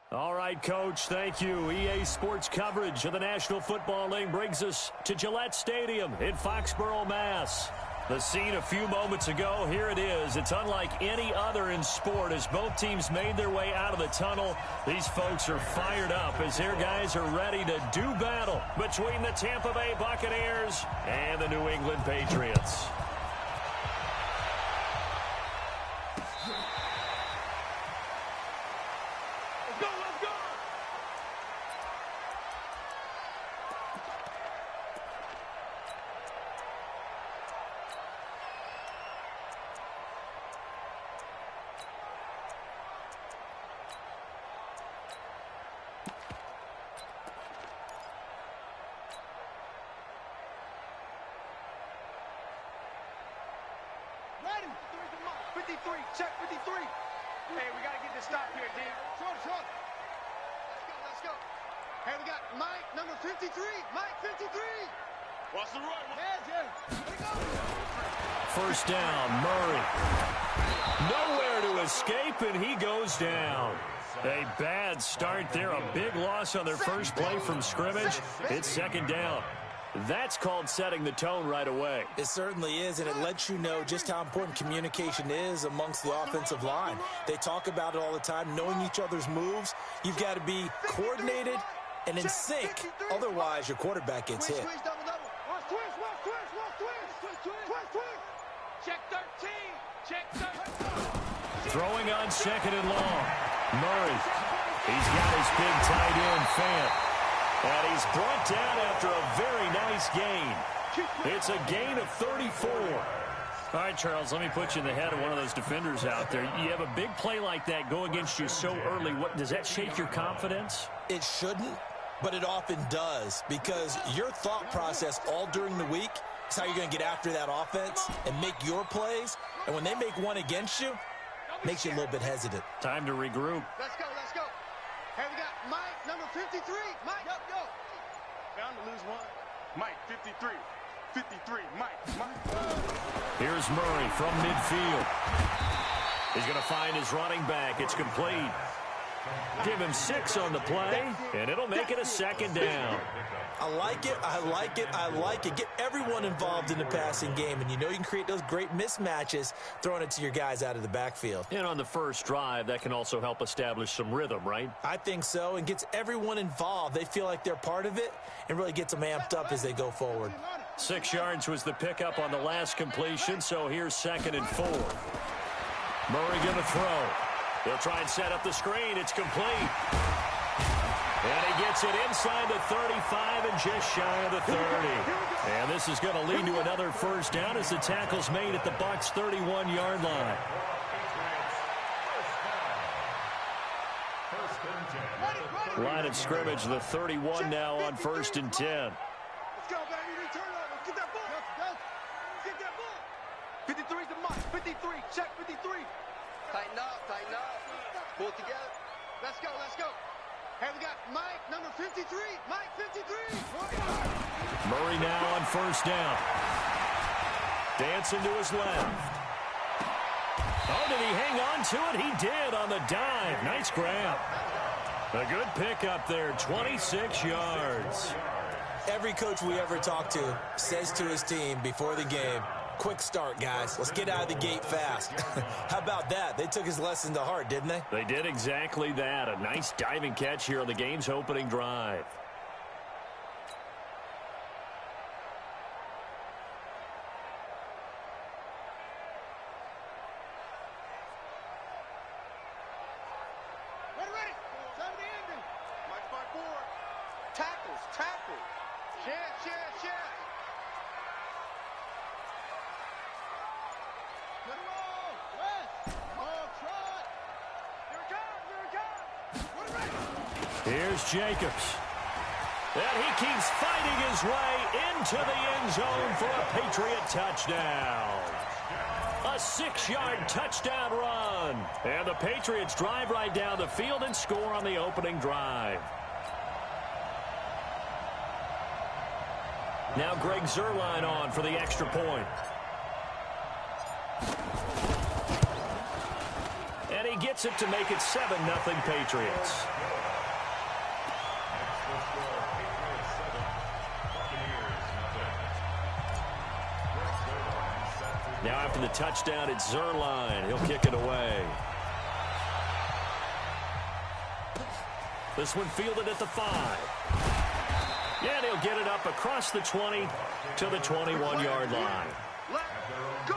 All right, Coach, thank you. EA Sports coverage of the National Football League brings us to Gillette Stadium in Foxborough, Mass. The scene a few moments ago, here it is. It's unlike any other in sport as both teams made their way out of the tunnel. These folks are fired up as their guys are ready to do battle between the Tampa Bay Buccaneers and the New England Patriots. Check 53. Hey, we got to get this stop here, D. Short. Let's go. Hey, we got Mike, number 53. Mike, 53. Watch the run. Yeah. Here we go. First down, Murray. Nowhere to escape, and he goes down. A bad start there. A big loss on their first play from scrimmage. It's second down. That's called setting the tone right away. It certainly is, and it lets you know just how important communication is amongst the offensive line. They talk about it all the time, knowing each other's moves. You've got to be coordinated and in sync. Otherwise, your quarterback gets hit. Check 13. Check 13. Throwing on second and long. Murray. He's got his big tight end, Fant. And he's brought down after a very nice gain. It's a gain of 34. All right, Charles, let me put you in the head of one of those defenders out there. You have a big play like that go against you so early. Does that shake your confidence? It shouldn't, but it often does, because your thought process all during the week is how you're going to get after that offense and make your plays. And when they make one against you, it makes you a little bit hesitant. Time to regroup. Let's go. Hey, we got Mike, number 53. Mike, go. Bound to lose one. Mike, 53. 53, Mike. Here's Murray from midfield. He's going to find his running back. It's complete. Give him 6 on the play, and it'll make it a second down. I like it. Get everyone involved in the passing game, and you know you can create those great mismatches throwing it to your guys out of the backfield. And on the first drive, that can also help establish some rhythm, right? I think so, and gets everyone involved. They feel like they're part of it and really gets them amped up as they go forward. 6 yards was the pickup on the last completion, so here's second and 4. Murray going to throw. They'll try and set up the screen. It's complete. And he gets it inside the 35 and just shy of the 30. And this is going to lead to another first down as the tackle's made at the Bucs' 31-yard line. Line of scrimmage, the 31 now on 1st and 10. Let's go, baby. Return over. Get that ball. Get that ball. 53's the Mike. 53. Check 53. Tighten up. Pull it together. Let's go. Hey, we got Mike, number 53. Mike, 53. Murray now on first down. Dancing to his left. Oh, did he hang on to it? He did on the dive. Nice grab. A good pickup there, 26 yards. Every coach we ever talk to says to his team before the game, quick start, guys. Let's get out of the gate fast. How about that? They took his lesson to heart, didn't they? They did exactly that. A nice diving catch here on the game's opening drive. Ready. Time to end it. Mike's by 4. Tackles. Share. Good roll. West. Ball trot. Here it comes. Here's Jacobs. And he keeps fighting his way into the end zone for a Patriot touchdown. A 6-yard touchdown run. And the Patriots drive right down the field and score on the opening drive. Now Greg Zuerlein on for the extra point. And he gets it to make it 7-0 Patriots. Now after the touchdown, it's Zuerlein. He'll kick it away. This one fielded at the 5. Yeah, they'll get it up across the 20 to the 21-yard line. Let's go.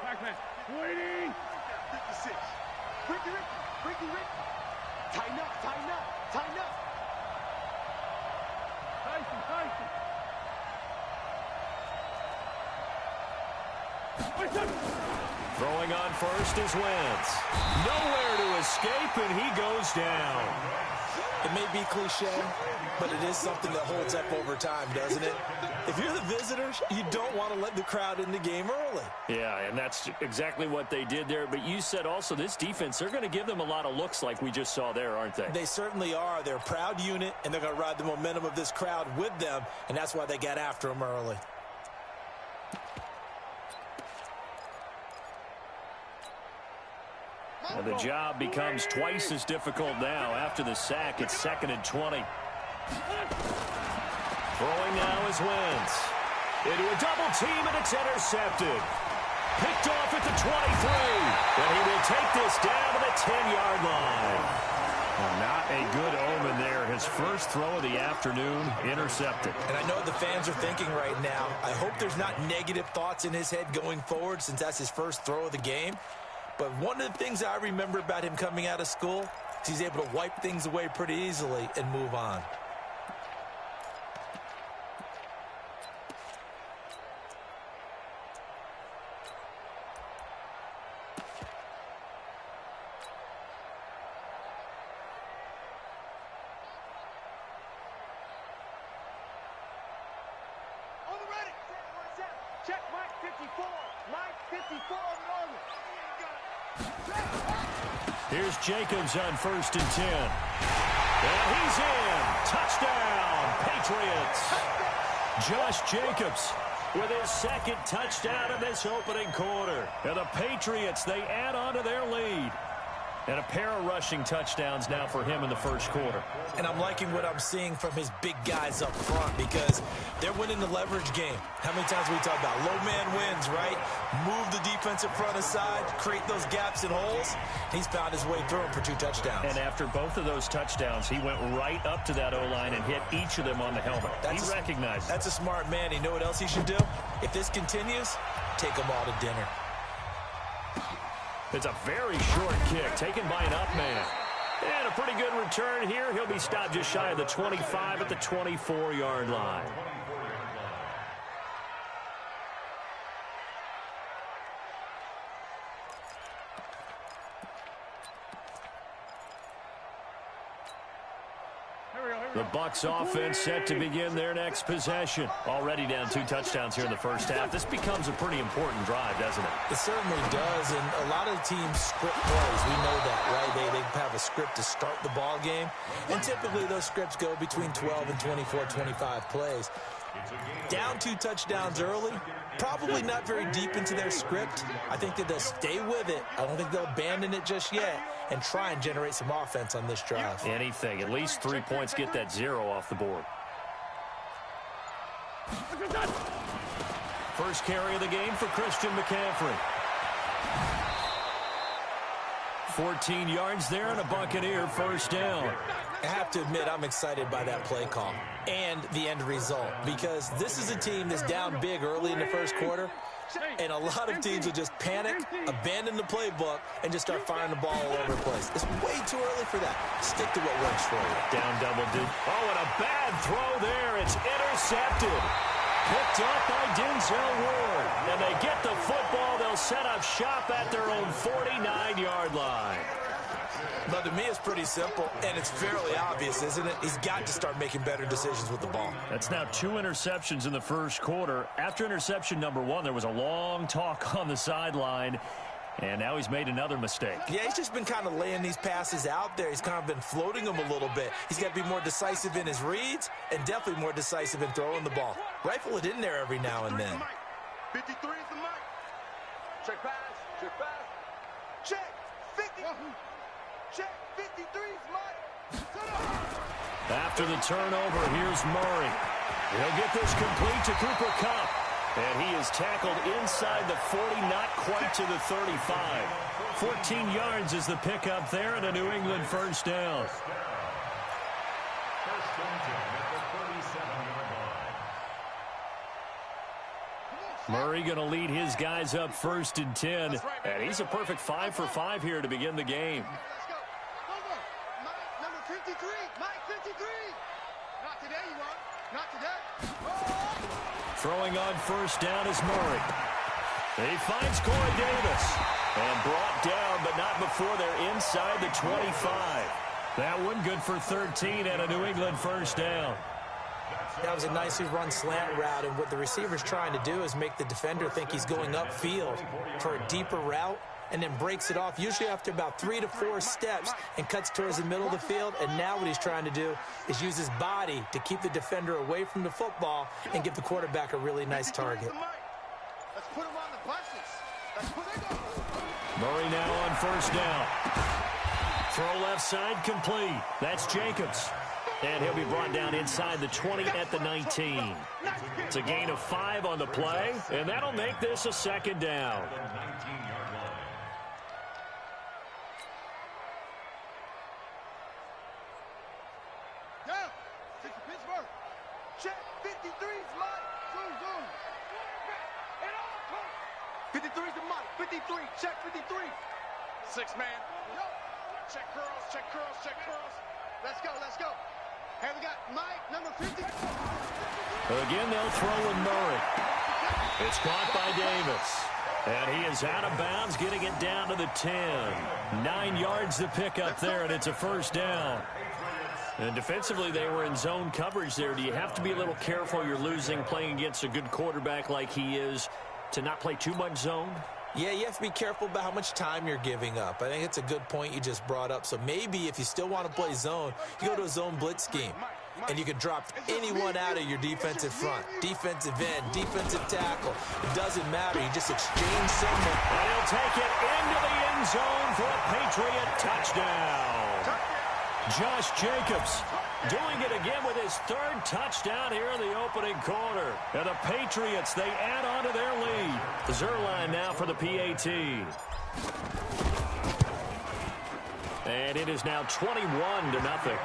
Pac-Man. Waiting. 56. Ricky. Tighten up. Tyson. Throwing on first is Wentz. Nowhere to escape, and he goes down. It may be cliche, but it is something that holds up over time, doesn't it? If you're the visitors, you don't want to let the crowd in the game early. Yeah, and that's exactly what they did there. But you said also this defense, they're going to give them a lot of looks like we just saw there, aren't they? They certainly are. They're a proud unit, and they're going to ride the momentum of this crowd with them, and that's why they got after them early. And the job becomes twice as difficult now. After the sack, it's 2nd and 20. Throwing now is Wentz. Into a double team, and it's intercepted. Picked off at the 23. And he will take this down to the 10-yard line. Well, not a good omen there. His first throw of the afternoon, intercepted. And I know what the fans are thinking right now. I hope there's not negative thoughts in his head going forward since that's his first throw of the game. But one of the things I remember about him coming out of school is he's able to wipe things away pretty easily and move on. On the ready. Check Mike 54. Mike 54 on the order. Here's Jacobs on 1st and 10. And he's in. Touchdown, Patriots. Josh Jacobs with his 2nd touchdown in this opening quarter. And the Patriots, they add on to their lead. And a pair of rushing touchdowns now for him in the first quarter. And I'm liking what I'm seeing from his big guys up front because they're winning the leverage game. How many times we talk about low man wins, right? Move the defensive front aside, create those gaps and holes. He's found his way through them for 2 touchdowns. And after both of those touchdowns, he went right up to that O-line and hit each of them on the helmet. He recognized it. That's a smart man. You know what else he should do? If this continues, take them all to dinner. It's a very short kick taken by an up man. And a pretty good return here. He'll be stopped just shy of the 25 at the 24-yard line. The Bucs offense set to begin their next possession. Already down 2 touchdowns here in the first half. This becomes a pretty important drive, doesn't it? It certainly does, and a lot of the teams script plays. We know that, right? They have a script to start the ball game, and typically those scripts go between 12 and 24, 25 plays. Down 2 touchdowns early, probably not very deep into their script. I think that they'll stay with it. I don't think they'll abandon it just yet and try and generate some offense on this drive. Anything. At least 3 points, get that 0 off the board. First carry of the game for Christian McCaffrey. 14 yards there and a Buccaneer first down. I have to admit, I'm excited by that play call and the end result because this is a team that's down big early in the first quarter, and a lot of teams will just panic, abandon the playbook, and just start firing the ball all over the place. It's way too early for that. Stick to what works for you. Down double digit. Oh, and a bad throw there. It's intercepted. Picked up by Denzel Ward. And they get the football. They'll set up shop at their own 49-yard line. But to me, it's pretty simple, and it's fairly obvious, isn't it? He's got to start making better decisions with the ball. That's now 2 interceptions in the first quarter. After interception number 1, there was a long talk on the sideline. And now he's made another mistake. Yeah, he's just been kind of laying these passes out there. He's kind of been floating them a little bit. He's got to be more decisive in his reads and definitely more decisive in throwing the ball. Rifle it in there every now and then. 53 is the mic. Check pass. Check pass. Check. 50. Check. 53 is Mike. After the turnover, here's Murray. He'll get this complete to Cooper Kupp. And he is tackled inside the 40, not quite to the 35. 14 yards is the pickup there and a New England first down. Murray going to lead his guys up 1st and 10. And he's a perfect 5 for 5 here to begin the game. Let's go. Mike, number 53. Mike, 53. Not today, you won't. Not today. Throwing on first down is Murray. He finds Corey Davis. And brought down, but not before they're inside the 25. That one good for 13 and a New England first down. That was a nicely run slant route, and what the receiver's trying to do is make the defender think he's going upfield for a deeper route, and then breaks it off, usually after about 3 to 4 steps, and cuts towards the middle of the field. And now what he's trying to do is use his body to keep the defender away from the football and give the quarterback a really nice target. Let's put him on the buses. Let's put him on. Murray now on first down. Throw left side complete. That's Jacobs. And he'll be brought down inside the 20 at the 19. It's a gain of 5 on the play, and that'll make this a second down. Down. 6 Pittsburgh. Check. 53's Mike. Zoom. 53's the Mike. 53. Check 53. 6 man. Check curls. Check curls. Check curls. Let's go. Hey, we got Mike, number 50. Again, they'll throw with Murray. It's caught by Davis. And he is out of bounds, getting it down to the 10. 9 yards to pick up there, and it's a first down. And defensively, they were in zone coverage there. Do you have to be a little careful? You're losing, playing against a good quarterback like he is, to not play too much zone? Yeah, you have to be careful about how much time you're giving up. I think it's a good point you just brought up. So maybe if you still want to play zone, you go to a zone blitz scheme. And you can drop anyone out of your defensive front. Defensive end, defensive tackle. It doesn't matter. You just exchange someone. And he'll take it into the end zone for a Patriot touchdown. Josh Jacobs doing it again with his 3rd touchdown here in the opening quarter. And the Patriots, they add on to their lead. Zuerlein now for the PAT. And it is now 21-0.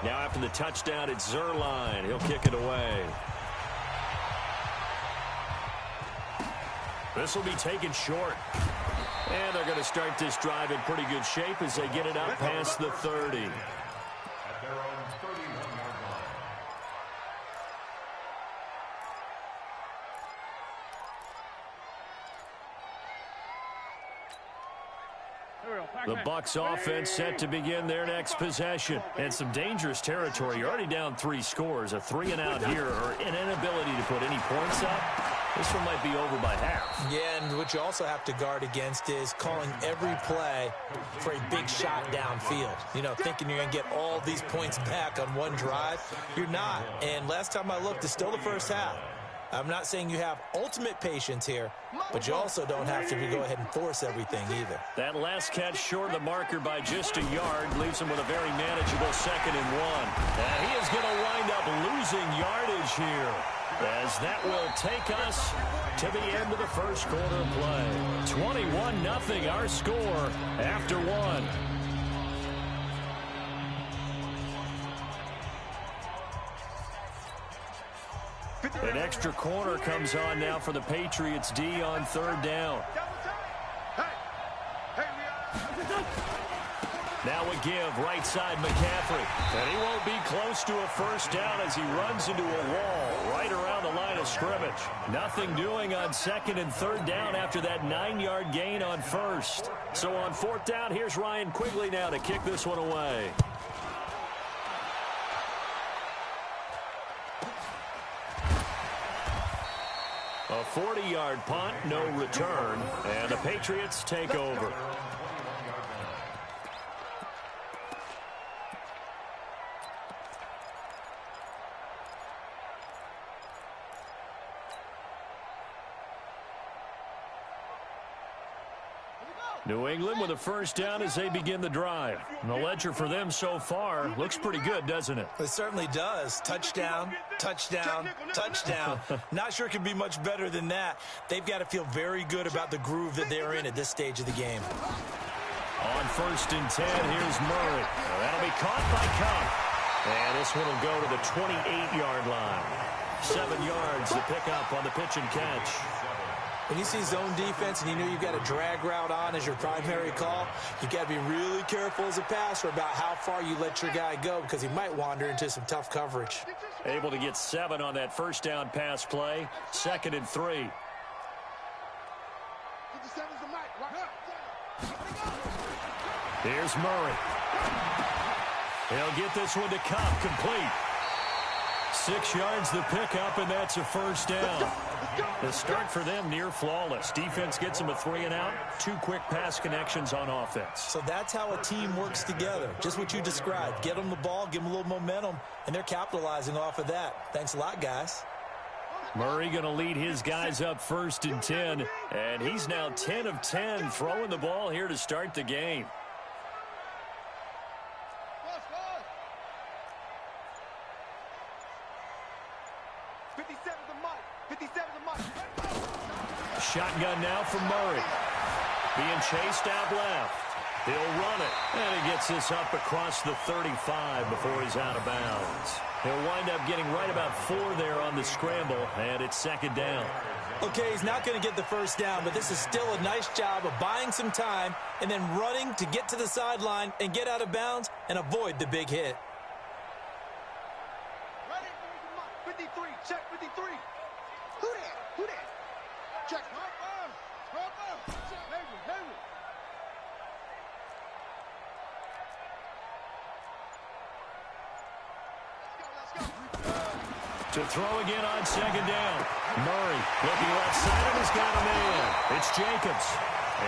Now after the touchdown, it's Zuerlein. He'll kick it away. This will be taken short. And they're going to start this drive in pretty good shape as they get it out past the 30. The Bucs offense set to begin their next possession. And some dangerous territory. You're already down 3 scores. A 3-and-out here or an inability to put any points up. This one might be over by half. Yeah, and what you also have to guard against is calling every play for a big shot downfield. You know, thinking you're going to get all these points back on one drive. You're not. And last time I looked, it's still the first half. I'm not saying you have ultimate patience here, but you also don't have to go ahead and force everything either. That last catch short of the marker by just a yard leaves him with a very manageable 2nd and 1. And he is going to wind up losing yardage here, as that will take us to the end of the first quarter of play. 21-0 our score after 1. An extra corner comes on now for the Patriots D on 3rd down. Now we give right side McCaffrey. And he won't be close to a first down as he runs into a wall right around the line of scrimmage. Nothing doing on second and third down after that 9-yard gain on first. So on fourth down, here's Ryan Quigley now to kick this one away. A 40-yard punt, no return, and the Patriots take over. New England with a first down as they begin the drive. And the ledger for them so far looks pretty good, doesn't it? It certainly does. Touchdown, touchdown, touchdown. Not sure it can be much better than that. They've got to feel very good about the groove that they're in at this stage of the game. On first and 10, here's Murray. That'll be caught by Kupp. And this one will go to the 28-yard line. 7 yards to pick up on the pitch and catch. When you see zone defense and you know you've got a drag route on as your primary call, you've got to be really careful as a passer about how far you let your guy go because he might wander into some tough coverage. Able to get 7 on that first down pass play. 2nd and 3. Here's Murray. He'll get this one to Kupp, complete. 6 yards the pickup, and that's a first down. The start for them near flawless. Defense gets them a 3-and-out. 2 quick pass connections on offense. So that's how a team works together. Just what you described. Get them the ball, give them a little momentum, and they're capitalizing off of that. Thanks a lot, guys. Murray going to lead his guys up 1st and 10, and he's now 10 of 10 throwing the ball here to start the game. Shotgun now from Murray. Being chased out left. He'll run it. And he gets this up across the 35 before he's out of bounds. He'll wind up getting right about 4 there on the scramble, and it's 2nd down. Okay, he's not going to get the first down, but this is still a nice job of buying some time and then running to get to the sideline and get out of bounds and avoid the big hit. Ready? 53, check 53. Who that? Who that? Check. To throw again on 2nd down. Murray looking left side and has got a man. It's Jacobs.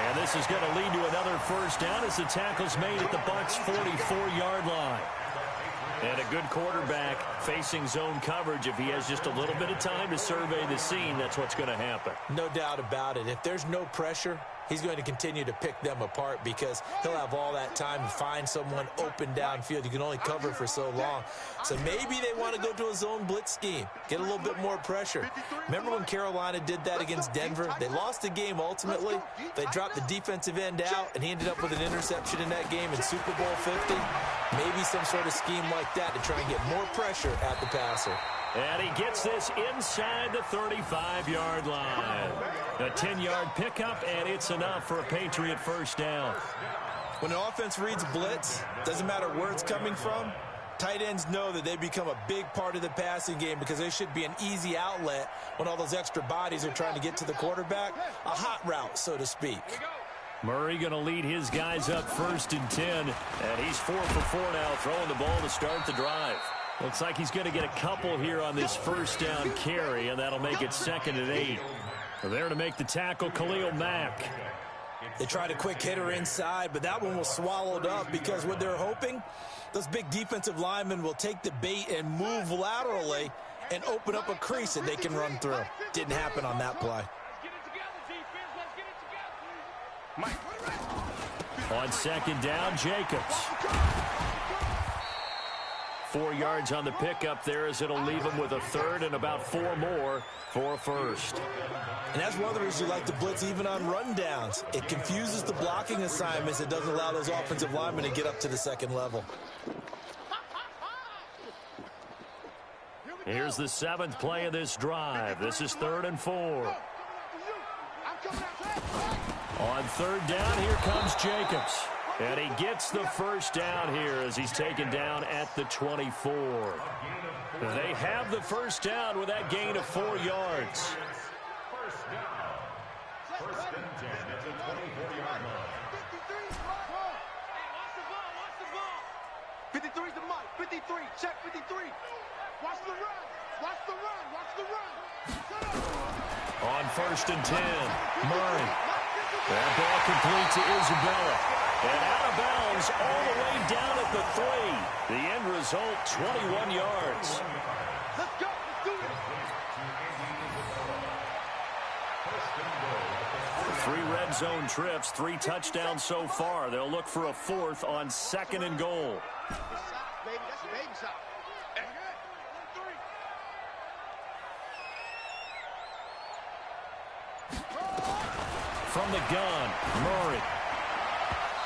And this is going to lead to another first down as the tackle's made at the Bucs' 44-yard line. And a good quarterback facing zone coverage. If he has just a little bit of time to survey the scene, that's what's going to happen. No doubt about it. If there's no pressure, he's going to continue to pick them apart because he'll have all that time to find someone open downfield. You can only cover for so long. So maybe they want to go to a zone blitz scheme, get a little bit more pressure. Remember when Carolina did that against Denver? They lost the game ultimately. They dropped the defensive end out, and he ended up with an interception in that game in Super Bowl 50. Maybe some sort of scheme like that to try and get more pressure at the passer. And he gets this inside the 35-yard line. A 10-yard pickup, and it's enough for a Patriot first down. When an offense reads blitz, doesn't matter where it's coming from, tight ends know that they become a big part of the passing game because they should be an easy outlet when all those extra bodies are trying to get to the quarterback. A hot route, so to speak. Murray going to lead his guys up 1st and 10, and he's 4 for 4 now, throwing the ball to start the drive. Looks like he's going to get a couple here on this first down carry, and that'll make it 2nd and 8. There to make the tackle, Khalil Mack. They tried a quick hitter inside, but that one was swallowed up because what they're hoping, those big defensive linemen will take the bait and move laterally and open up a crease that they can run through. Didn't happen on that play. On 2nd down, Jacobs. 4 yards on the pickup there as it'll leave him with a 3rd and about 4 more for a first. And that's one of the reasons you like to blitz even on rundowns. It confuses the blocking assignments. It doesn't allow those offensive linemen to get up to the 2nd level. Here's the 7th play of this drive. This is 3rd and 4. On 3rd down, here comes Jacobs. And he gets the first down here as he's taken down at the 24. They have the first down with that gain of 4 yards. First down. First and 10 at the 24-yard line. 53's the mic. 53. Check 53. Watch the run. Watch the run. Watch the run. On first and 10, Murray. That ball complete to Isabella. And out of bounds all the way down at the 3. The end result, 21 yards. Let's go. Let's do it. 3 red zone trips, 3 touchdowns so far. They'll look for a 4th on 2nd and goal. Baby, that's a baby shot. From the gun, Murray.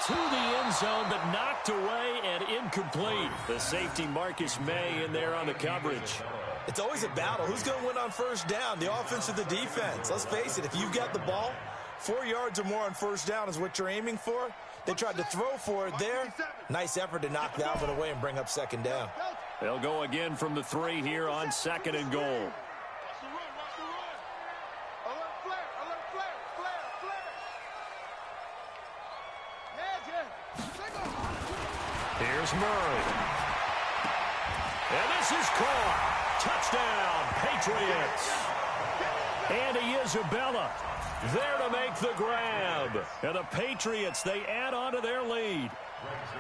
To the end zone, but knocked away and incomplete. The safety Marcus May in there on the coverage. It's always a battle. Who's going to win on first down, the offense or the defense? Let's face it, if you've got the ball, 4 yards or more on first down is what you're aiming for. They tried to throw for it there. Nice effort to knock that one away and bring up second down. They'll go again from the 3 here on 2nd and goal. Here's Murray. And this is caught. Touchdown, Patriots. Andy Isabella there to make the grab. And the Patriots, they add on to their lead.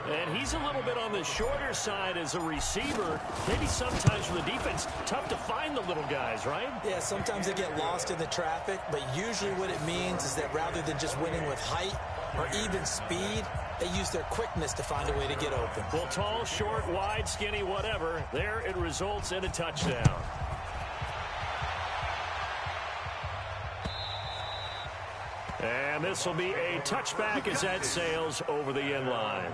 And he's a little bit on the shorter side as a receiver. Maybe sometimes for the defense, tough to find the little guys, right? Yeah, sometimes they get lost in the traffic, but usually what it means is that rather than just winning with height or even speed, they use their quickness to find a way to get open. Well, tall, short, wide, skinny, whatever, there it results in a touchdown. And this will be a touchback as that sails over the end line.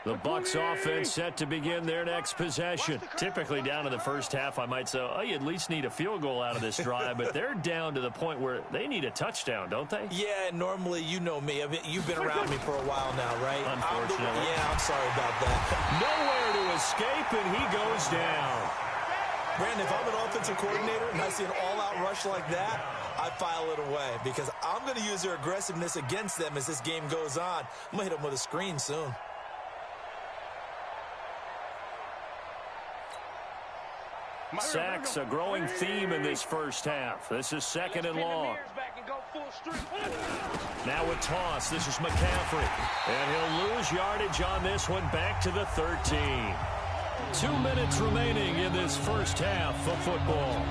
The Bucs offense set to begin their next possession. Typically down in the first half, I might say, oh, you at least need a field goal out of this drive, but they're down to the point where they need a touchdown, don't they? Yeah, normally, you know me. I mean, you've been around me for a while now, right? Unfortunately. I'm sorry about that. Nowhere to escape, and he goes down. Brandon, if I'm an offensive coordinator and I see an all-out rush like that, I file it away because I'm going to use their aggressiveness against them as this game goes on. I'm going to hit them with a screen soon. Sacks, a growing theme in this first half. This is 2nd and long. Now with toss, this is McCaffrey. And he'll lose yardage on this one back to the 13. 2 minutes remaining in this first half of football.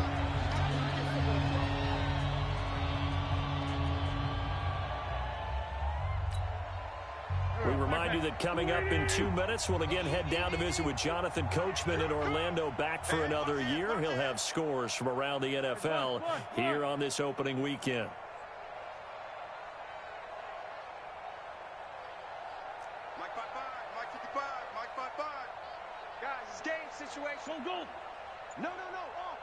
We remind you that coming up in 2 minutes, we'll again head down to visit with Jonathan Coachman in Orlando, back for another year. He'll have scores from around the NFL here on this opening weekend. Mike 5-5, Mike 55, Mike 5-5. Guys, it's game situation. Go. No. Off.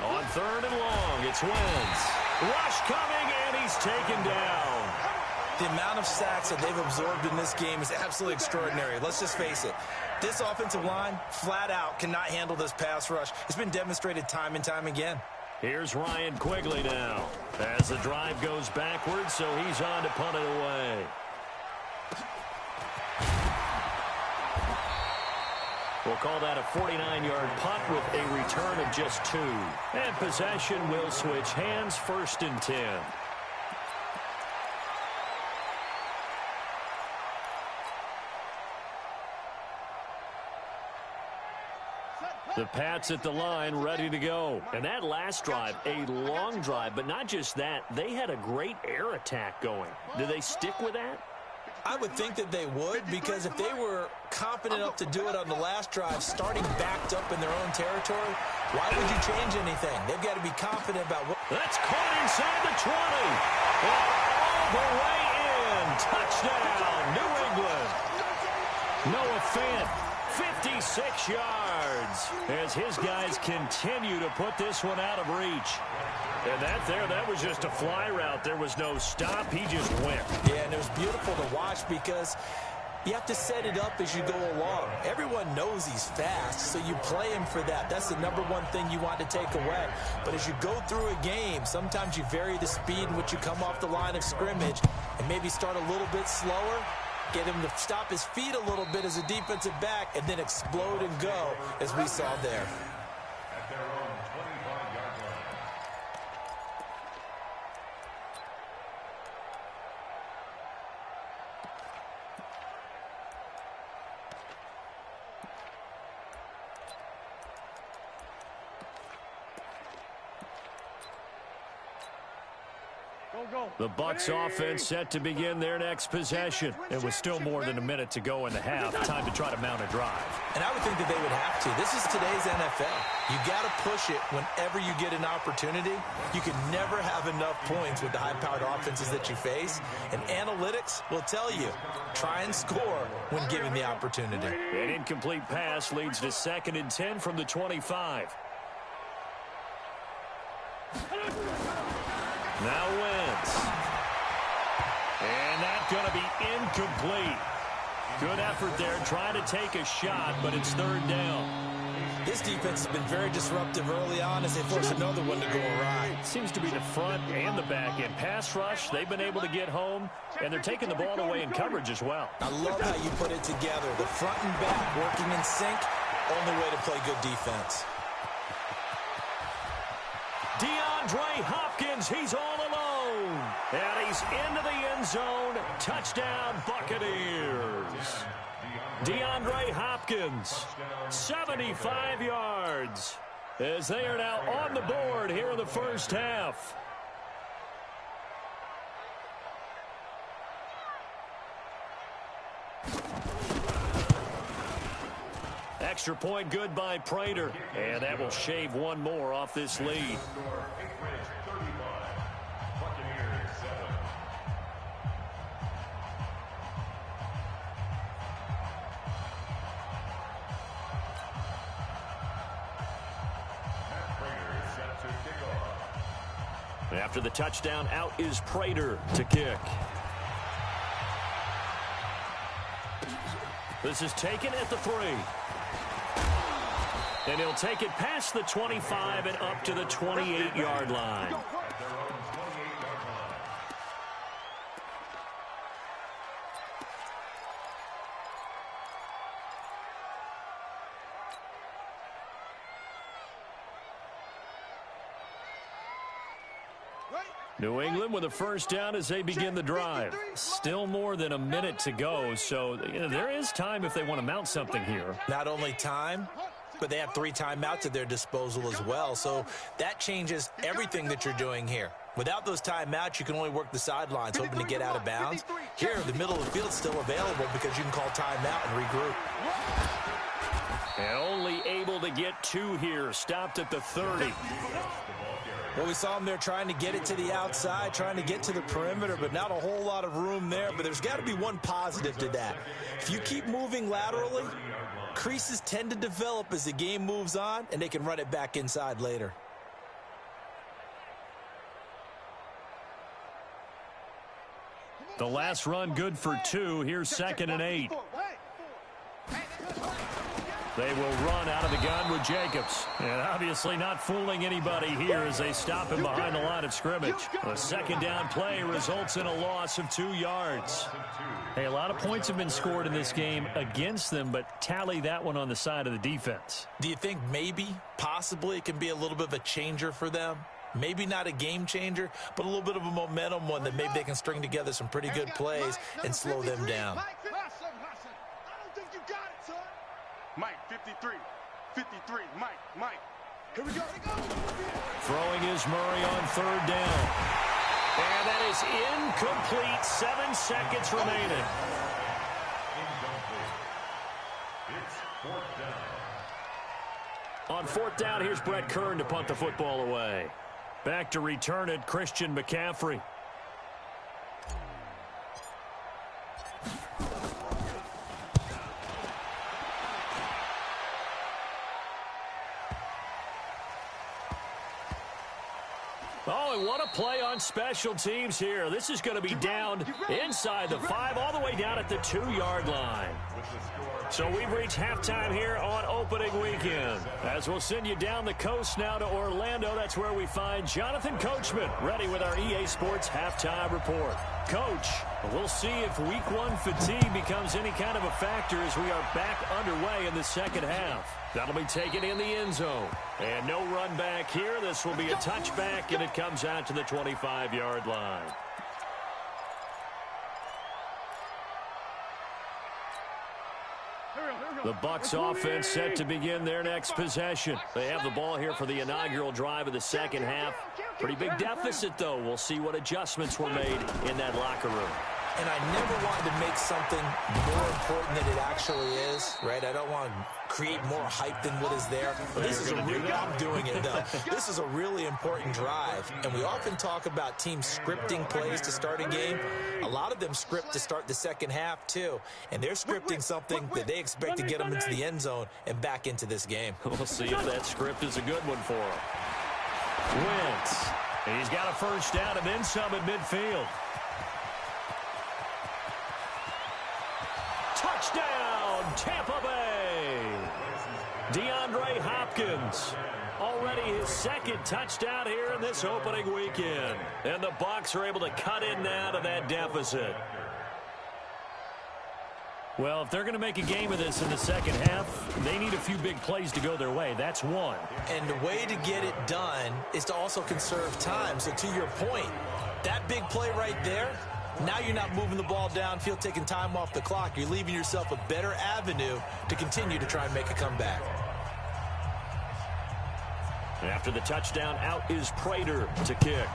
On 3rd and long, it's Wentz. Rush coming, and he's taken down. The amount of sacks that they've absorbed in this game is absolutely extraordinary. Let's just face it. This offensive line, flat out, cannot handle this pass rush. It's been demonstrated time and time again. Here's Ryan Quigley now. As the drive goes backwards, so he's on to punt it away. We'll call that a 49-yard punt with a return of just 2. And possession will switch hands, 1st and 10. The Pats at the line, ready to go. And that last drive, a long drive, but not just that. They had a great air attack going. Do they stick with that? I would think that they would, because if they were confident enough to do it on the last drive, starting backed up in their own territory, why would you change anything? They've got to be confident about what... That's caught inside the 20. And all the way touchdown, New England. Noah Fant, 56 yards, as his guys continue to put this one out of reach. And that was just a fly route. There was no stop. He just went. Yeah, and it was beautiful to watch because you have to set it up as you go along. Everyone knows he's fast, so you play him for that. That's the number one thing you want to take away. But as you go through a game, sometimes you vary the speed in which you come off the line of scrimmage and maybe start a little bit slower, get him to stop his feet a little bit as a defensive back, and then explode and go, as we saw there. At their own 25-yard line. The Bucs offense set to begin their next possession. It was still more than a minute to go in the half. Time to try to mount a drive. And I would think that they would have to. This is today's NFL. You got to push it whenever you get an opportunity. You can never have enough points with the high-powered offenses that you face. And analytics will tell you, try and score when given the opportunity. An incomplete pass leads to 2nd and 10 from the 25. Now Wentz. And that's going to be incomplete. Good effort there, trying to take a shot, but it's 3rd down. This defense has been very disruptive early on as they force another one to go awry. Seems to be the front and the back end. Pass rush, they've been able to get home, and they're taking the ball away in coverage as well. I love how you put it together. The front and back working in sync, only way to play good defense. DeAndre Hopkins, he's all alone. And he's into the end zone. Touchdown, Buccaneers. DeAndre Hopkins, 75 yards, as they are now on the board here in the first half. Extra point good by Prater, and that will shave one more off this lead. After the touchdown, out is Prater to kick. This is taken at the 3. And he'll take it past the 25 and up to the 28-yard line. New England with a first down as they begin the drive. Still more than a minute to go, so there is time if they want to mount something here. Not only time, but they have 3 timeouts at their disposal as well, so that changes everything that you're doing here. Without those timeouts, you can only work the sidelines, hoping to get out of bounds. Here, the middle of the field's still available because you can call timeout and regroup. And only able to get 2 here, stopped at the 30. Well, we saw them there trying to get it to the outside, trying to get to the perimeter, but not a whole lot of room there. But there's got to be one positive to that. If you keep moving laterally, creases tend to develop as the game moves on, and they can run it back inside later. The last run good for 2. Here's 2nd and 8. They will run out of the gun with Jacobs. And obviously not fooling anybody here as they stop him behind the line of scrimmage. The 2nd down play results in a loss of 2 yards. Hey, a lot of points have been scored in this game against them, but tally that one on the side of the defense. Do you think maybe, possibly, it can be a little bit of a changer for them? Maybe not a game changer, but a little bit of a momentum one that maybe they can string together some pretty good plays and slow them down. Mike, 53, 53, Mike. Here we go. Throwing is Murray on 3rd down. And that is incomplete. 7 seconds remaining. It's 4th down. On 4th down, here's Brett Kern to punt the football away. Back to return it, Christian McCaffrey. Oh, and what a play on special teams here. This is going to be down inside the 5, all the way down at the 2-yard line. So we've reached halftime here on opening weekend. As we'll send you down the coast now to Orlando, that's where we find Jonathan Coachman, ready with our EA Sports halftime report. Coach, we'll see if week 1 fatigue becomes any kind of a factor as we are back underway in the second half. That'll be taken in the end zone. And no run back here. This will be a touchback, and it comes out to the 25-yard line. The Bucs offense set to begin their next possession. They have the ball here for the inaugural drive of the second half. Pretty big deficit, though. We'll see what adjustments were made in that locker room. And I never wanted to make something more important than it actually is, right? I don't want to create more hype than what is there. This is I'm doing it, though. This is a really important drive. And we often talk about teams scripting plays to start a game. A lot of them script to start the second half, too. And they're scripting something that they expect to get them into the end zone and back into this game. We'll see if that script is a good one for him. Wentz. He's got a first down and then some at midfield. Touchdown, Tampa Bay. DeAndre Hopkins. Already his second touchdown here in this opening weekend. And the Bucs are able to cut in now to that deficit. Well, if they're going to make a game of this in the second half, they need a few big plays to go their way. That's one. And the way to get it done is to also conserve time. So to your point, that big play right there, now you're not moving the ball downfield, taking time off the clock. You're leaving yourself a better avenue to continue to try and make a comeback. After the touchdown, out is Prater to kick.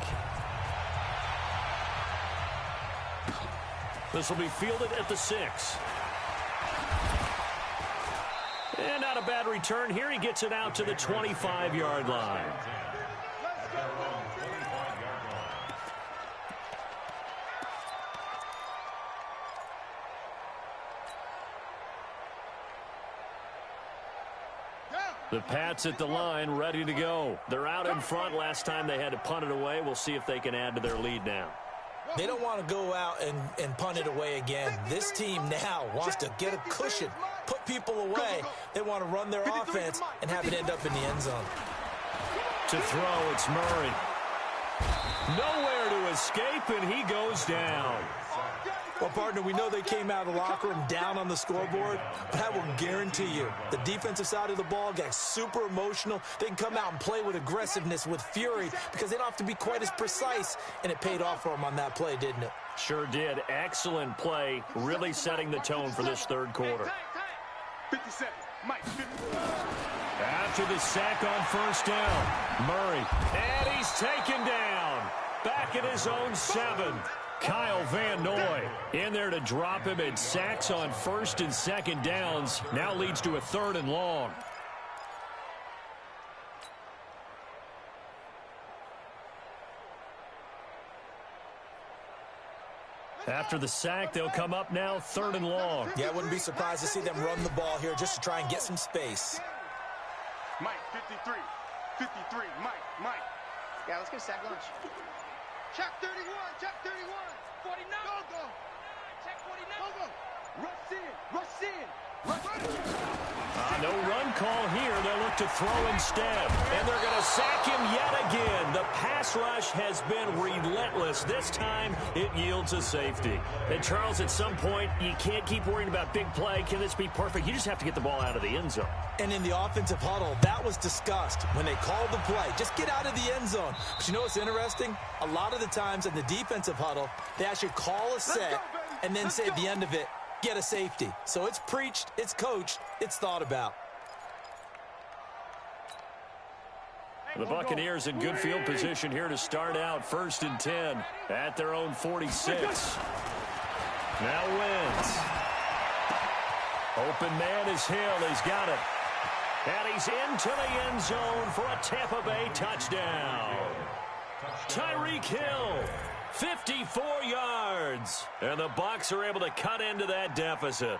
This will be fielded at the 6. And not a bad return here. He gets it out to the 25-yard line. The Pats at the line, ready to go. They're out in front. Last time they had to punt it away. We'll see if they can add to their lead now. They don't want to go out and punt it away again. This team now wants to get a cushion, put people away. They want to run their offense and have it end up in the end zone. To throw, it's Murray. Nowhere to escape, and he goes down. Well, partner, we know they came out of the locker room down on the scoreboard, but I will guarantee you the defensive side of the ball got super emotional. They can come out and play with aggressiveness, with fury, because they don't have to be quite as precise, and it paid off for them on that play, didn't it? Sure did. Excellent play, really setting the tone for this third quarter. 57, Mike. After the sack on first down, Murray, and he's taken down. Back at his own 7. Kyle Van Noy in there to drop him, and sacks on first and second downs now leads to a 3rd and long. After the sack, they'll come up now 3rd and long. Yeah, I wouldn't be surprised to see them run the ball here just to try and get some space. Mike, 53. 53, Mike. Yeah, let's get a sack lunch. Check 31, check 31. 49. Go. Check 49. Go. Rush in. No run call here. They'll look to throw instead. And they're going to sack him yet again. The pass rush has been relentless. This time, it yields a safety. And, Charles, at some point, you can't keep worrying about big play. Can this be perfect? You just have to get the ball out of the end zone. And in the offensive huddle, that was discussed when they called the play. Just get out of the end zone. But you know what's interesting? A lot of the times in the defensive huddle, they actually call a set and then say at the end of it, get a safety. So it's preached, it's coached, it's thought about. The Buccaneers in good field position here to start out. 1st and 10 at their own 46. Now Wentz. Open man is Hill. He's got it. And he's into the end zone for a Tampa Bay touchdown. Tyreek Hill, 54 yards. And the Bucs are able to cut into that deficit.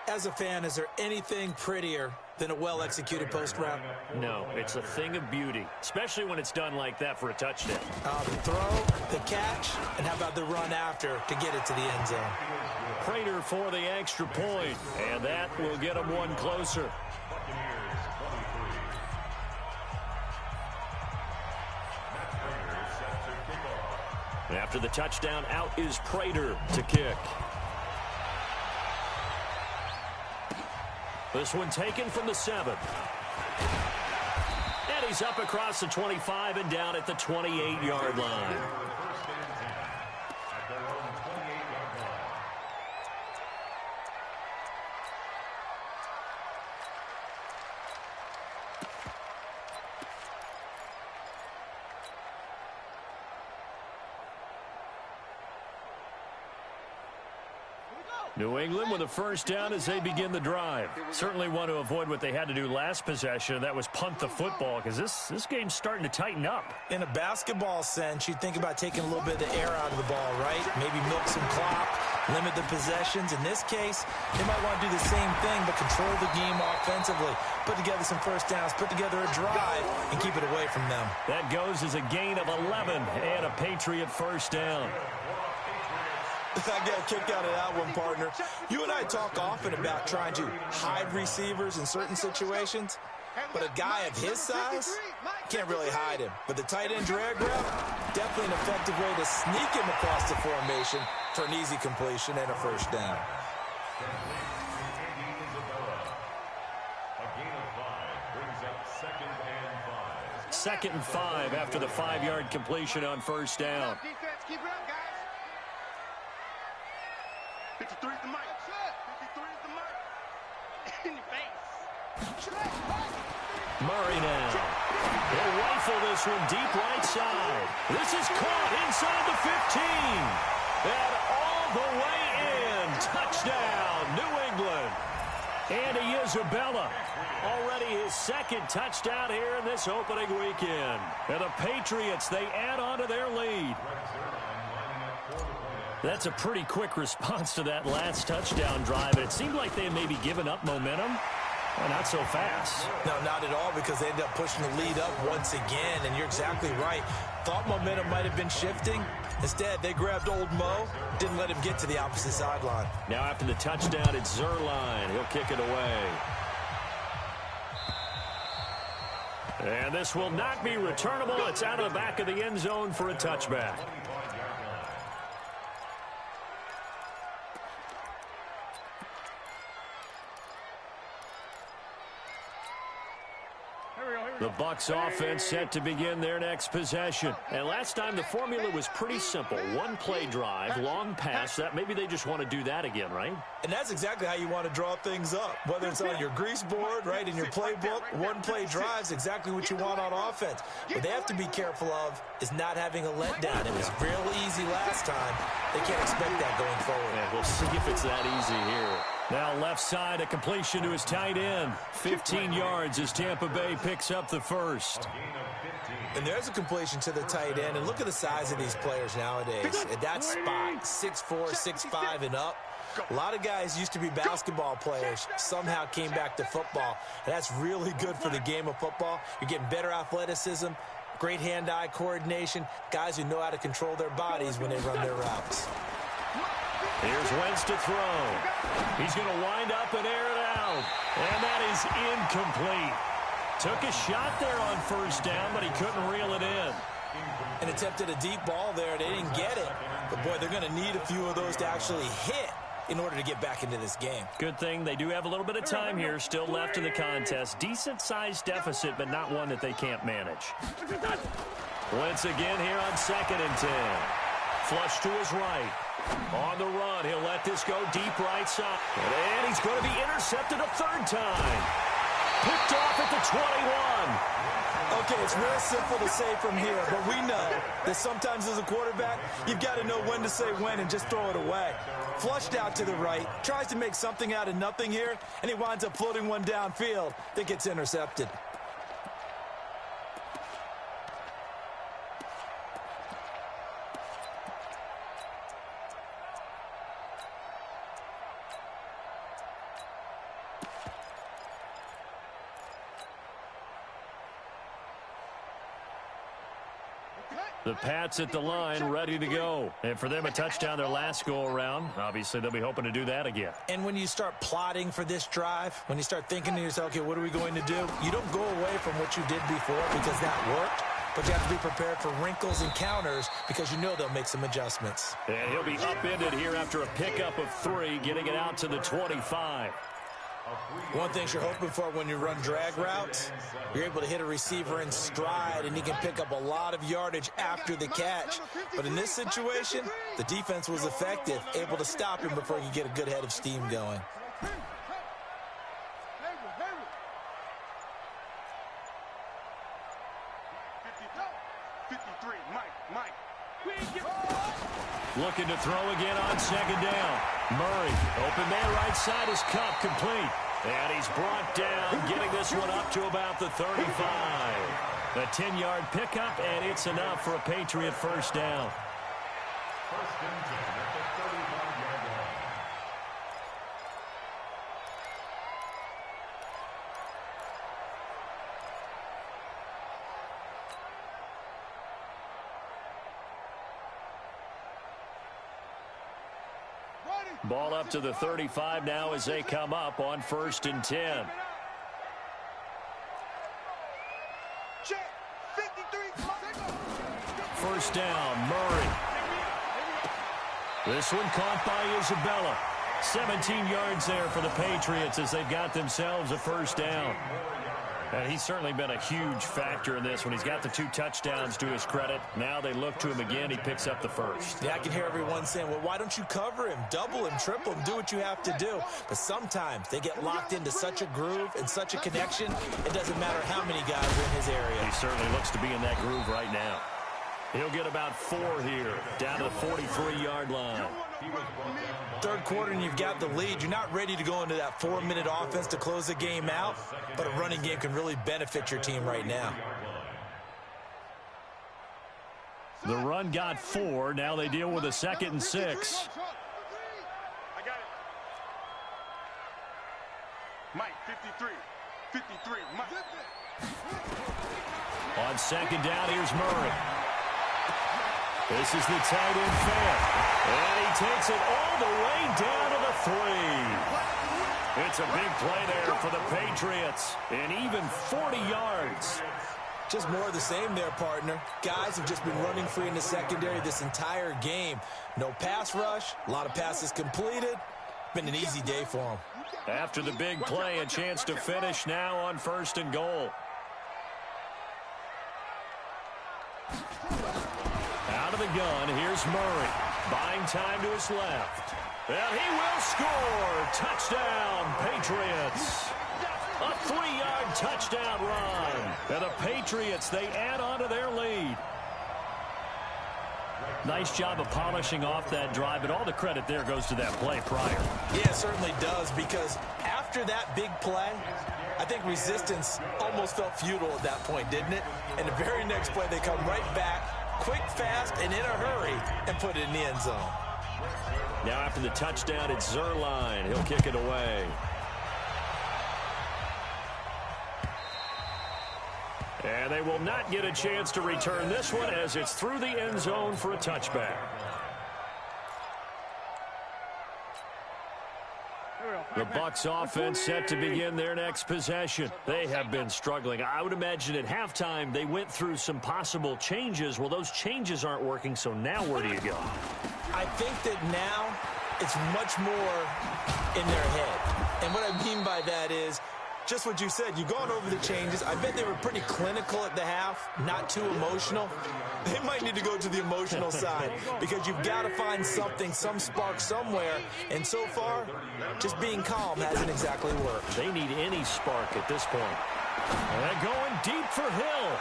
As a fan, is there anything prettier than a well-executed post route? No, it's a thing of beauty, especially when it's done like that for a touchdown. The throw, the catch, and how about the run after to get it to the end zone? Prater for the extra point, and that will get them one closer. After the touchdown, out is Prater to kick. This one taken from the 7. And he's up across the 25 and down at the 28-yard line. New England with a first down as they begin the drive. Certainly want to avoid what they had to do last possession. That was punt the football, because this game's starting to tighten up. In a basketball sense, you think about taking a little bit of the air out of the ball, right? Maybe milk some clock, limit the possessions. In this case, they might want to do the same thing, but control the game offensively. Put together some first downs, put together a drive, and keep it away from them. That goes as a gain of 11 and a Patriot first down. I got a kick out of that one, partner. You and I talk often about trying to hide receivers in certain situations, but a guy of his size can't really hide him. But the tight end drag route, definitely an effective way to sneak him across the formation for an easy completion and a first down. Second and 5 after the 5-yard completion on first down. Defense, keep it up, guys. 53 is the mic. 53 is the mic. In your face. Murray now. He'll rifle this one deep right side. This is caught inside the 15. And all the way in. Touchdown, New England. Andy Isabella. Already his second touchdown here in this opening weekend. And the Patriots, they add on to their lead. That's a pretty quick response to that last touchdown drive. It seemed like they had maybe given up momentum. Well, not so fast. No, not at all, because they ended up pushing the lead up once again, and you're exactly right. Thought momentum might have been shifting. Instead, they grabbed old Mo, didn't let him get to the opposite sideline. Now after the touchdown, it's Zuerlein. He'll kick it away. And this will not be returnable. It's out of the back of the end zone for a touchback. The Bucs offense set to begin their next possession. And last time the formula was pretty simple. One play drive, long pass. That maybe they just want to do that again, right? And that's exactly how you want to draw things up. Whether it's on your grease board, right, in your playbook, one play drive's exactly what you want on offense. What they have to be careful of is not having a letdown. It was real easy last time. They can't expect that going forward. Yeah, we'll see if it's that easy here. Now left side, a completion to his tight end. 15 yards as Tampa Bay picks up the first. And there's a completion to the tight end. And look at the size of these players nowadays. At that spot, 6'4", 6'5", and up. A lot of guys used to be basketball players, somehow came back to football. And that's really good for the game of football. You're getting better athleticism, great hand-eye coordination, guys who know how to control their bodies when they run their routes. Here's Wentz to throw. He's going to wind up and air it out. And that is incomplete. Took a shot there on first down, but he couldn't reel it in. And attempted a deep ball there. They didn't get it. But, boy, they're going to need a few of those to actually hit in order to get back into this game. Good thing they do have a little bit of time here still left in the contest. Decent-sized deficit, but not one that they can't manage. Wentz again here on 2nd and 10. Flush to his right. On the run, he'll let this go deep right side. And he's going to be intercepted a third time. Picked off at the 21. Okay, it's real simple to say from here, but we know that sometimes as a quarterback, you've got to know when to say when and just throw it away. Flushed out to the right, tries to make something out of nothing here, and he winds up floating one downfield that gets intercepted. The Pats at the line, ready to go. And for them, a touchdown their last go-around. Obviously, they'll be hoping to do that again. And when you start plotting for this drive, when you start thinking to yourself, okay, what are we going to do? You don't go away from what you did before because that worked. But you have to be prepared for wrinkles and counters because you know they'll make some adjustments. And he'll be upended here after a pickup of 3, getting it out to the 25. One thing you're hoping for when you run drag routes, you're able to hit a receiver in stride, and he can pick up a lot of yardage after the catch. But in this situation, the defense was effective, able to stop him before he could get a good head of steam going. Looking to throw again on second down. Murray, open man right side is Kupp, complete. And he's brought down, getting this one up to about the 35. A 10-yard pickup, and it's enough for a Patriot first down. First and 10 at the 35-yard line. Ball up to the 35 now as they come up on 1st and 10. First down, Murray. This one caught by Isabella. 17 yards there for the Patriots as they've got themselves a first down. And he's certainly been a huge factor in this when he's got the 2 touchdowns to his credit. Now they look to him again. He picks up the first. Yeah, I can hear everyone saying, well, why don't you cover him? Double him, triple him, do what you have to do. But sometimes they get locked into such a groove and such a connection, it doesn't matter how many guys are in his area. He certainly looks to be in that groove right now. He'll get about 4 here, down to the 43-yard line. Third quarter and you've got the lead. You're not ready to go into that 4-minute offense to close the game out, but a running game can really benefit your team right now. The run got 4. Now they deal with a 2nd and 6. I got it. Mike, 53. 53, Mike. On 2nd down, here's Murray. This is the tight end fan. And he takes it all the way down to the 3. It's a big play there for the Patriots. And even 40 yards. Just more of the same there, partner. Guys have just been running free in the secondary this entire game. No pass rush, a lot of passes completed. Been an easy day for them. After the big play, a chance to finish now on 1st and goal. Out of the gun, here's Murray. Buying time to his left. And he will score. Touchdown, Patriots. A 3-yard touchdown run. And the Patriots, they add on to their lead. Nice job of polishing off that drive, but all the credit there goes to that play prior. Yeah, it certainly does, because after that big play, I think resistance almost felt futile at that point, didn't it? And the very next play, they come right back, quick, fast, and in a hurry, and put it in the end zone. Now after the touchdown, it's Zuerlein. He'll kick it away. And they will not get a chance to return this one as it's through the end zone for a touchback. The Bucs offense set to begin their next possession. They have been struggling. I would imagine at halftime they went through some possible changes. Well, those changes aren't working, so now where do you go? I think that now it's much more in their head. And what I mean by that is just what you said. You've gone over the changes. I bet they were pretty clinical at the half, not too emotional. They might need to go to the emotional side because you've got to find something, some spark somewhere. And so far, just being calm hasn't exactly worked. They need any spark at this point. And going deep for Hill.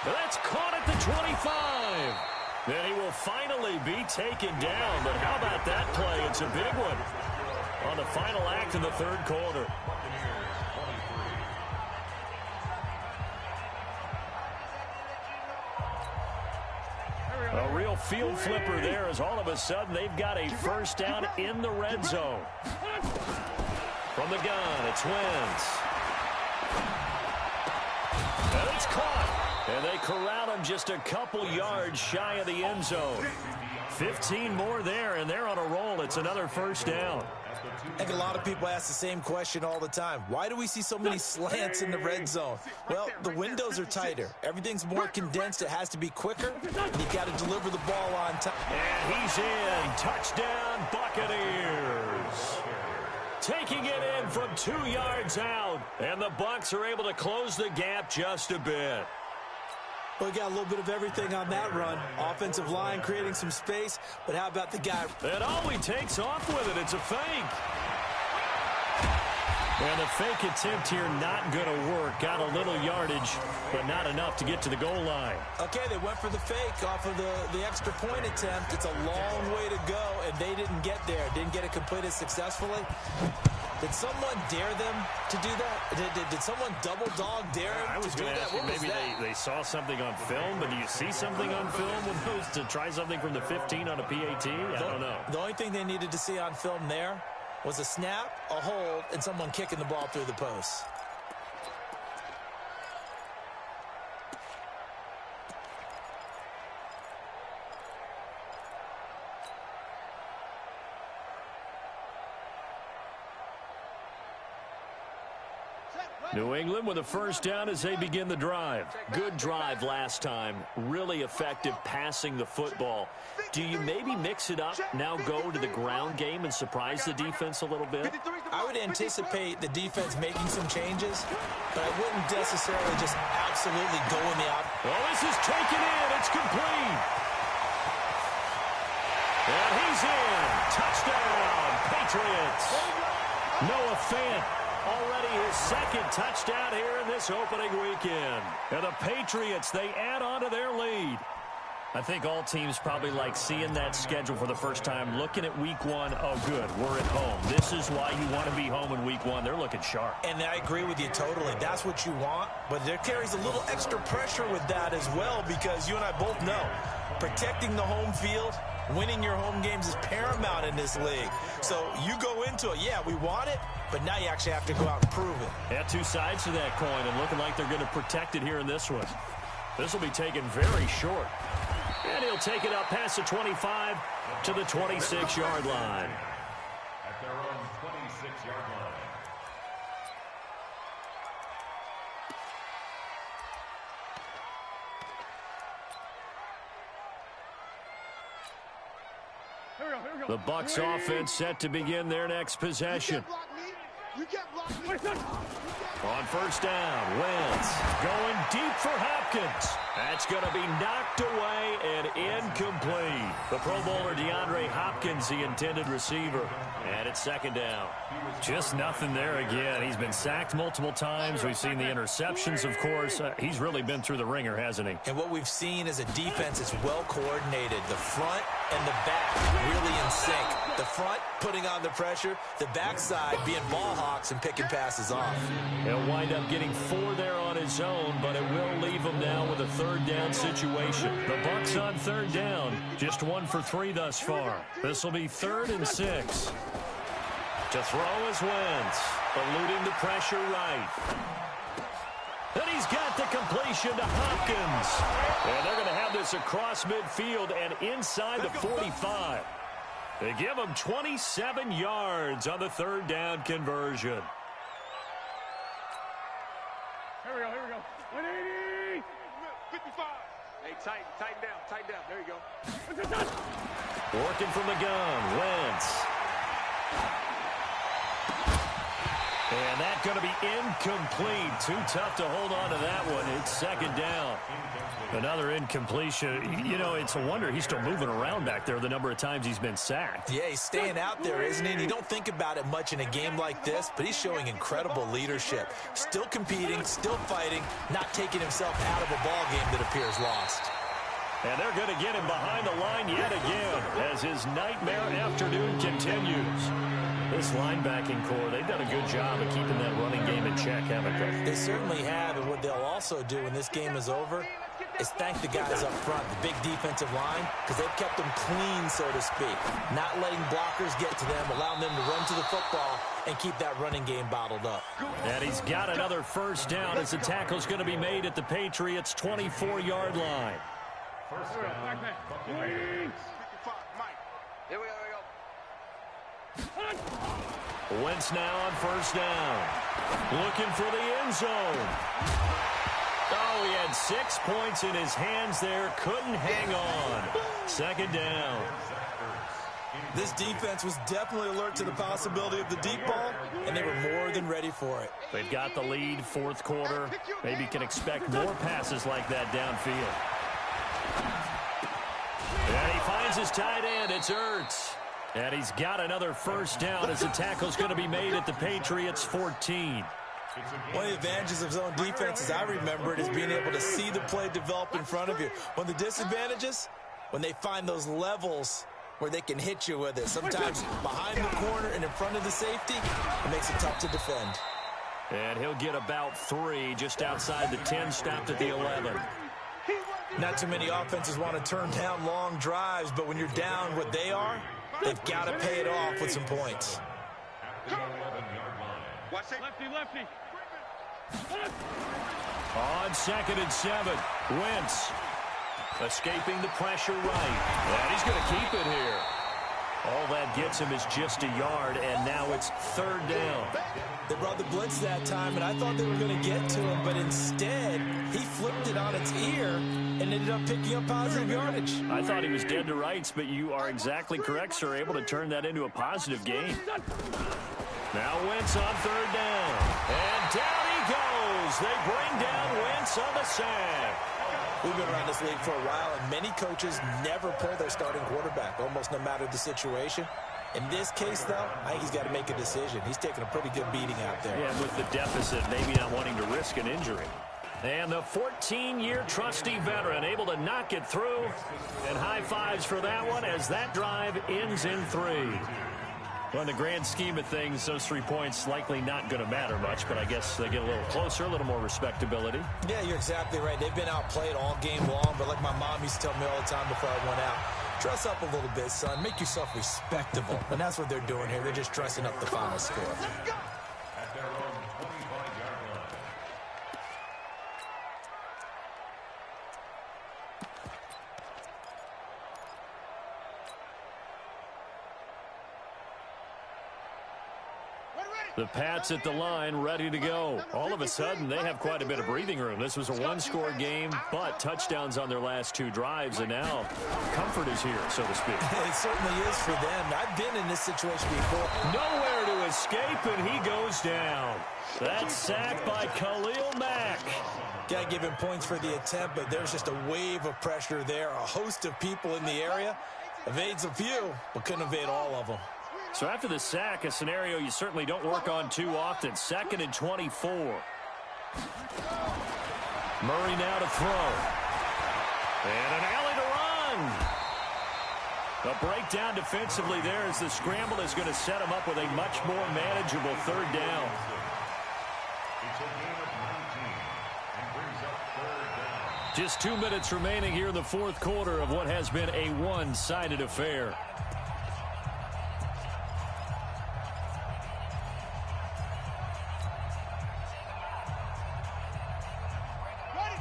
That's caught at the 25. Then he will finally be taken down. But how about that play? It's a big one on the final act of the third quarter. A real field flipper there as all of a sudden they've got a first down in the red zone. From the gun, it's Wentz. And it's caught. And they corral him just a couple yards shy of the end zone. 15 more there, and they're on a roll. It's another first down. I think a lot of people ask the same question all the time. Why do we see so many slants in the red zone? Well, the windows are tighter. Everything's more condensed. It has to be quicker, and you've got to deliver the ball on time. And he's in. Touchdown, Buccaneers. Taking it in from 2 yards out, and the Bucs are able to close the gap just a bit. Well, we got a little bit of everything on that run. Offensive line creating some space, but how about the guy? And he takes off with it. It's a fake. And the fake attempt here not going to work. Got a little yardage, but not enough to get to the goal line. Okay, they went for the fake off of the extra point attempt. It's a long way to go, and they didn't get there. Didn't get it completed successfully. Did someone dare them to do that? Did someone double dog dare them to do that? I was going to ask you, maybe they saw something on film, but do you see something on film with those to try something from the 15 on a PAT? I don't know. The only thing they needed to see on film there was a snap, a hold, and someone kicking the ball through the post. New England with a first down as they begin the drive. Good drive last time. Really effective passing the football. Do you maybe mix it up, now go to the ground game and surprise the defense a little bit? I would anticipate the defense making some changes, but I wouldn't necessarily just absolutely go in the out. Oh, this is taken in. It's complete. And he's in. Touchdown, Patriots. Noah Fant. Already his second touchdown here in this opening weekend. And the Patriots, they add on to their lead. I think all teams probably like seeing that schedule for the first time, looking at week one. Oh, good, we're at home. This is why you want to be home in week one. They're looking sharp. And I agree with you totally. That's what you want. But there carries a little extra pressure with that as well, because you and I both know protecting the home field, winning your home games is paramount in this league. So you go into it, yeah, we want it, but now you actually have to go out and prove it. Yeah, two sides to that coin, and looking like they're going to protect it here in this one. This will be taken very short. And he'll take it up past the 25 to the 26-yard line. At their own 26-yard line. The Bucs offense set to begin their next possession. On first down, Wentz going deep for Hopkins. That's going to be knocked away and incomplete. The Pro Bowler DeAndre Hopkins, the intended receiver. And it's second down. Just nothing there again. He's been sacked multiple times. We've seen the interceptions, of course. He's really been through the ringer, hasn't he? And what we've seen is a defense that's well coordinated. The front and the back really in sync. The front putting on the pressure, the backside being ball hawks and picking passes off. He'll wind up getting 4 there on his own, but it will leave him now with a third down situation. The Bucs on third down, just 1 for 3 thus far. This will be 3rd and 6. To throw is Wentz, eluding the pressure right. And he's got the completion to Hopkins. And they're going to have this across midfield and inside the 45. They give him 27 yards on the third down conversion. Here we go. 180. 55. Hey, tighten down. There you go. Working from the gun, Wentz. And that's going to be incomplete. Too tough to hold on to that one. It's second down. Another incompletion. You know, it's a wonder he's still moving around back there the number of times he's been sacked. Yeah, he's staying out there, isn't he? And you don't think about it much in a game like this, but he's showing incredible leadership. Still competing, still fighting, not taking himself out of a ball game that appears lost. And they're going to get him behind the line yet again as his nightmare afternoon continues. This linebacking core, they've done a good job of keeping that running game in check, haven't they? They certainly have, and what they'll also do when this game is over, is thank the guys up front, the big defensive line, because they've kept them clean, so to speak. Not letting blockers get to them, allowing them to run to the football and keep that running game bottled up. And he's got another first down as the tackle's going to be made at the Patriots' 24-yard line. First down. Here we go. Wentz now on first down. Looking for the end zone. Oh, he had 6 points in his hands there. Couldn't hang on. Second down. This defense was definitely alert to the possibility of the deep ball, and they were more than ready for it. They've got the lead, fourth quarter. Maybe can expect more passes like that downfield. And he finds his tight end. It's Ertz. And he's got another first down as the tackle's going to be made at the Patriots' 14. One of the advantages of zone defense, as I remember it, is being able to see the play develop in front of you. One of the disadvantages, when they find those levels where they can hit you with it. Sometimes behind the corner and in front of the safety, it makes it tough to defend. And he'll get about 3 just outside the 10, stopped at the 11. Not too many offenses want to turn down long drives, but when you're down what they are, they've got to pay it off with some points. Lefty. On 2nd and 7, Wentz escaping the pressure right. And he's going to keep it here. All that gets him is just a yard, and now it's 3rd down. They brought the blitz that time, and I thought they were going to get to him, but instead, he flipped it on its ear and ended up picking up positive yardage. I thought he was dead to rights, but you are exactly correct, sir. Able to turn that into a positive gain. Now Wentz on 3rd down. And down he goes. They bring down Wentz on the sack. We've been around this league for a while, and many coaches never pull their starting quarterback, almost no matter the situation. In this case, though, I think he's got to make a decision. He's taking a pretty good beating out there. Yeah, with the deficit, maybe not wanting to risk an injury. And the 14-year trusty veteran able to knock it through. And high fives for that one as that drive ends in 3. Well, in the grand scheme of things, those 3 points likely not going to matter much, but I guess they get a little closer, a little more respectability. Yeah, you're exactly right. They've been outplayed all game long, but like my mom used to tell me all the time before I went out, dress up a little bit, son. Make yourself respectable. And that's what they're doing here. They're just dressing up the final score. At their own 25-yard line. The Pats at the line, ready to go. All of a sudden, they have quite a bit of breathing room. This was a one-score game, but touchdowns on their last 2 drives, and now comfort is here, so to speak. It certainly is for them. I've been in this situation before. Nowhere to escape, and he goes down. That's sacked by Khalil Mack. Got to give him points for the attempt, but there's just a wave of pressure there. A host of people in the area. Evades a few, but couldn't evade all of them. So after the sack, a scenario you certainly don't work on too often. 2nd and 24. Murray now to throw. And an alley to run. The breakdown defensively there as the scramble is going to set him up with a much more manageable 3rd down. It's a gain of 19 and brings up 3rd down. Just 2 minutes remaining here in the 4th quarter of what has been a one-sided affair.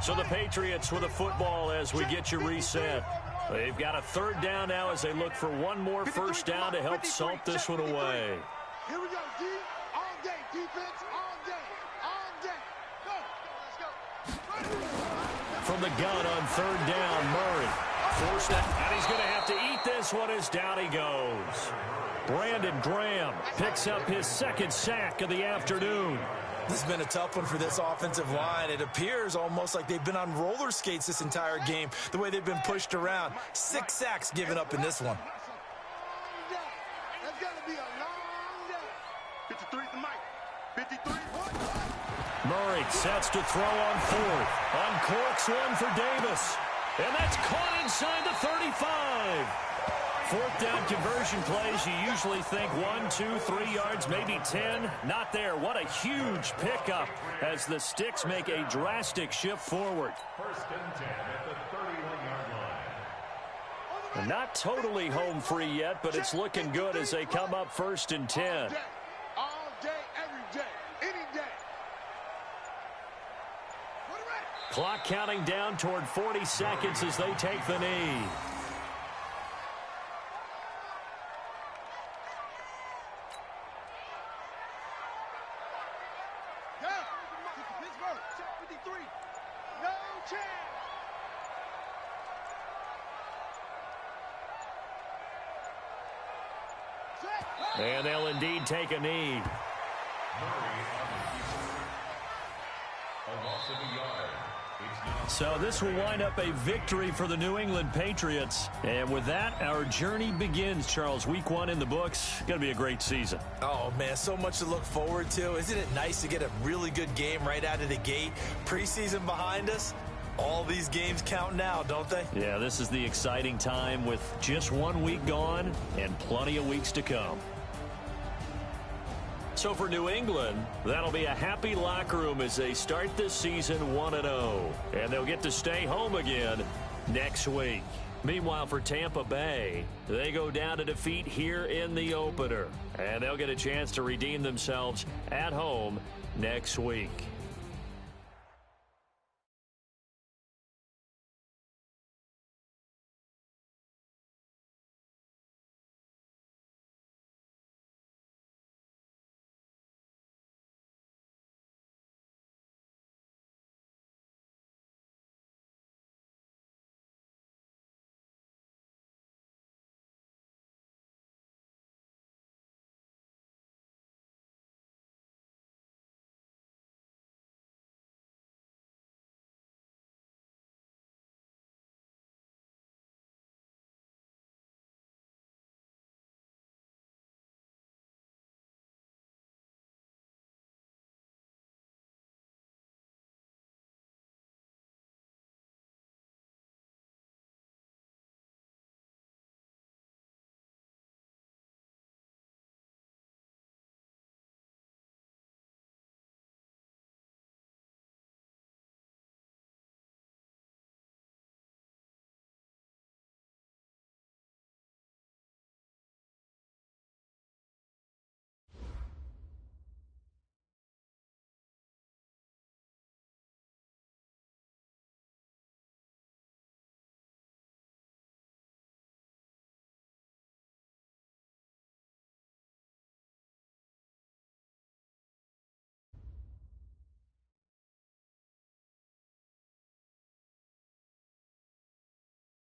So the Patriots with a football as we get you reset. They've got a 3rd down now as they look for one more first down to help salt this one away. Here we go, D. All day, defense, all day, all day. Go, let's go. From the gun on 3rd down, Murray. Forced that, and he's going to have to eat this one as down he goes. Brandon Graham picks up his 2nd sack of the afternoon. This has been a tough one for this offensive line. It appears almost like they've been on roller skates this entire game, the way they've been pushed around. 6 sacks given up in this one. That's going to be a long day. 53 the mic. 53. Murray sets to throw on 4th. Uncorks one for Davis. And that's caught inside the 35. Fourth down conversion plays, you usually think 1, 2, 3 yards, maybe 10. Not there. What a huge pickup as the Sticks make a drastic shift forward. First and 10 at the 31-yard line. And not totally home free yet, but it's looking good as they come up first and 10. All day, every day, any day. Clock counting down toward 40 seconds as they take the knee. And they'll indeed take a knee. Murray on the keeper. A loss of a yard. It's now So this will wind up a victory for the New England Patriots. And with that, our journey begins, Charles. Week 1 in the books. Going to be a great season. Oh, man, so much to look forward to. Isn't it nice to get a really good game right out of the gate? Preseason behind us. All these games count now, don't they? Yeah, this is the exciting time with just 1 week gone and plenty of weeks to come. So for New England, that'll be a happy locker room as they start this season 1-0. And they'll get to stay home again next week. Meanwhile, for Tampa Bay, they go down to defeat here in the opener. And they'll get a chance to redeem themselves at home next week.